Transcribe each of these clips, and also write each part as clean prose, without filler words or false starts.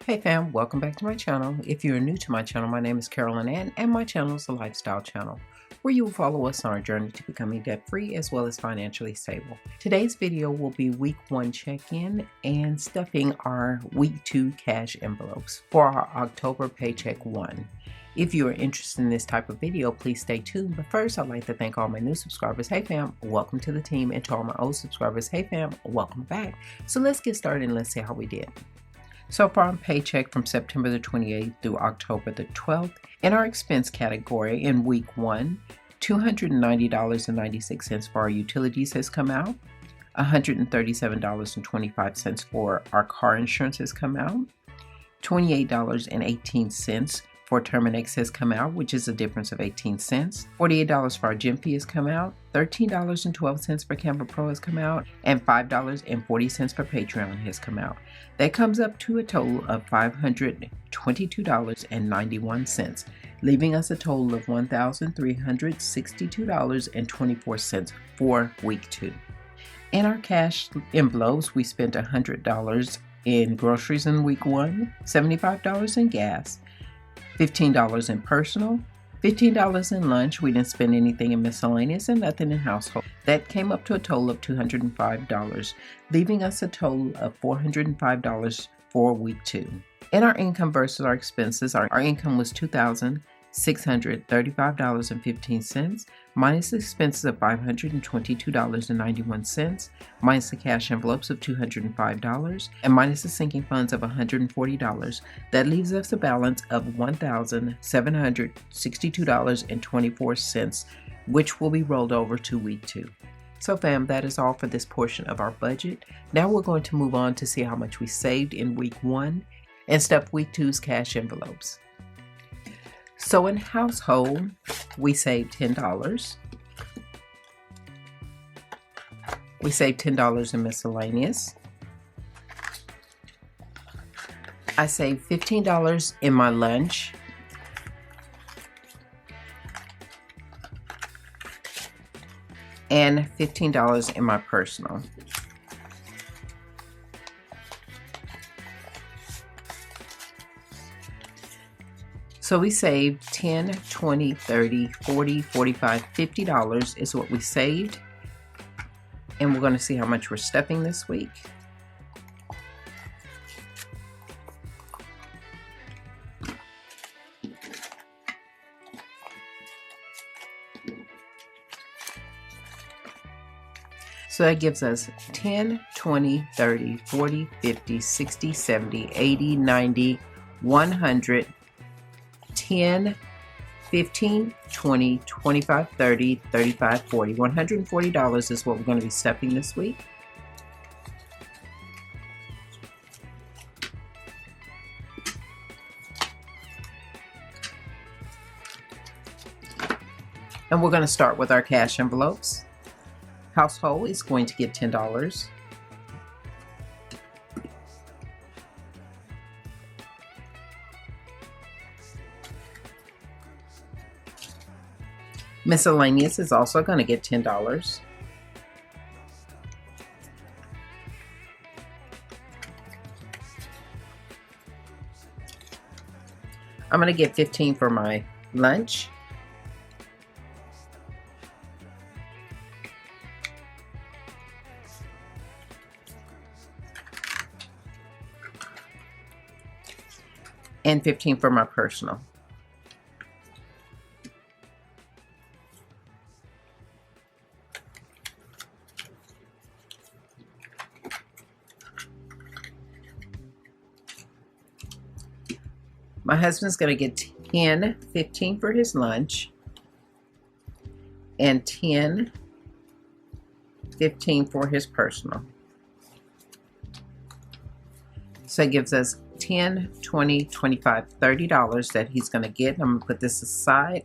Hey fam, welcome back to my channel. If you're new to my channel, my name is Carolyn Ann and my channel is a lifestyle channel where you will follow us on our journey to becoming debt-free as well as financially stable. Today's video will be week 1 check-in and stuffing our week 2 cash envelopes for our October paycheck 1. If you are interested in this type of video, please stay tuned. But first, I'd like to thank all my new subscribers. Hey fam, welcome to the team. And to all my old subscribers, hey fam, welcome back. So let's get started and let's see how we did. So far on paycheck from September the 28th through October the 12th, in our expense category in week 1, $290.96 for our utilities has come out, $137.25 for our car insurance has come out, $28.18 for Terminex has come out, which is a difference of 18 cents. $48 for our gym fee has come out, $13.12 for Canva Pro has come out, and $5.40 for Patreon has come out. That comes up to a total of $522.91, leaving us a total of $1,362.24 for week 2. In our cash envelopes, we spent $100 in groceries in week 1, $75 in gas, $15 in personal, $15 in lunch. We didn't spend anything in miscellaneous and nothing in household. That came up to a total of $205, leaving us a total of $405 for week 2. In our income versus our expenses, our income was $2,635.15, minus expenses of $522.91, minus the cash envelopes of $205, and minus the sinking funds of $140. That leaves us a balance of $1,762.24, which will be rolled over to week 2. So fam, that is all for this portion of our budget. Now we're going to move on to see how much we saved in week 1 and stuff week 2's cash envelopes. So in household, we saved $10. We saved $10 in miscellaneous. I saved $15 in my lunch. And $15 in my personal. So we saved $10, $20, $30, $40, $45, $50 is what we saved. And we're going to see how much we're stuffing this week. So that gives us 10, 20, 30, 40, 50, 60, 70, 80, 90, 100, 10, 15, 20, 25, 30, 35, 40. $140 is what we're going to be stuffing this week. And we're going to start with our cash envelopes. Household is going to get $10. Miscellaneous is also going to get $10. I'm going to get $15 for my lunch. And $15 for my personal. My husband's going to get $10, $15 for his lunch, and $10, $15 for his personal. So it gives us $10, $20, $25, $30 that he's going to get. I'm going to put this aside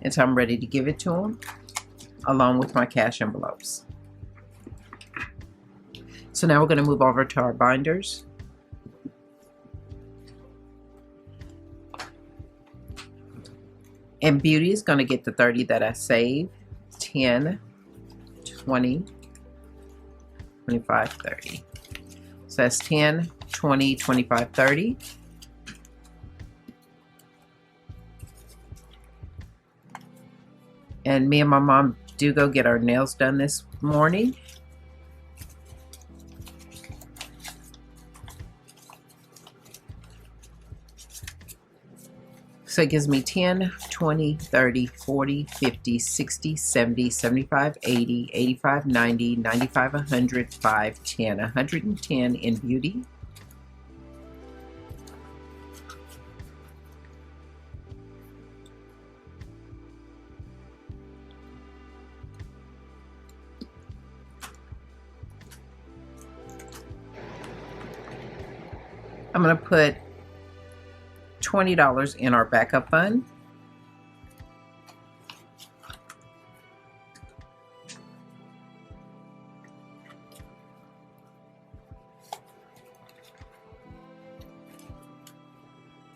until I'm ready to give it to him, along with my cash envelopes. So now we're going to move over to our binders. And beauty is going to get the 30 that I saved, 10, 20, 25, 30. So So that's 10, 20, 25, 30. And me and my mom do go get our nails done this morning. So it gives me 10, 20, 30, 40, 50, 60, 70, 75, 80, 85, 90, 95, 100, 5, 10, 110 in beauty. I'm going to put $20 in our backup fund.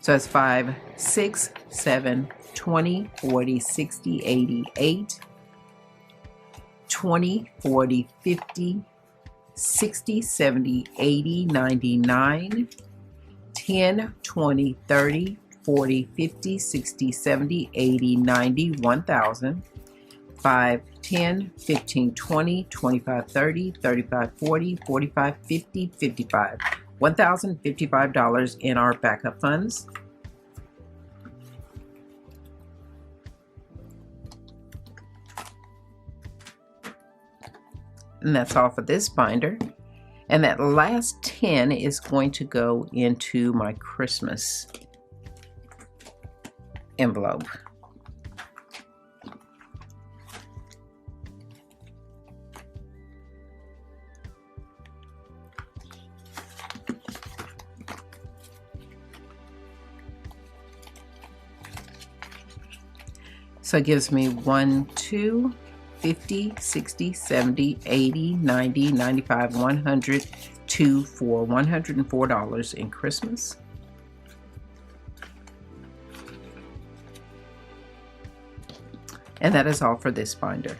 So it's 5, 6, 7, 20, 40, 60, 80, 8, 20, 40, 50, 60, 70, 80, 99, 10, 20, 30, 40, 50, 60, 70, 80, 90, 1,000, 5, 10, 15, 20, 25, 30, 35, 40, 45, 50, 55. $1,055 in our backup funds. And that's all for this binder. And that last 10 is going to go into my Christmas envelope. So it gives me 1, 2, 50, 60, 70, 80, 90, 95, 100, 2 for $104 in Christmas. And that is all for this binder.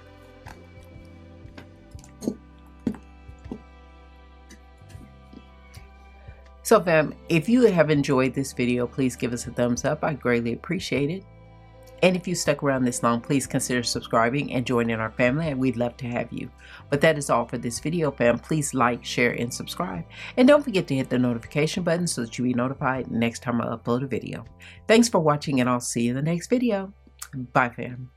So fam, if you have enjoyed this video, please give us a thumbs up. I greatly appreciate it. And if you stuck around this long, please consider subscribing and joining our family, and we'd love to have you. But that is all for this video, fam. Please like, share, and subscribe. And don't forget to hit the notification button so that you'll be notified next time I upload a video. Thanks for watching, and I'll see you in the next video. Bye, fam.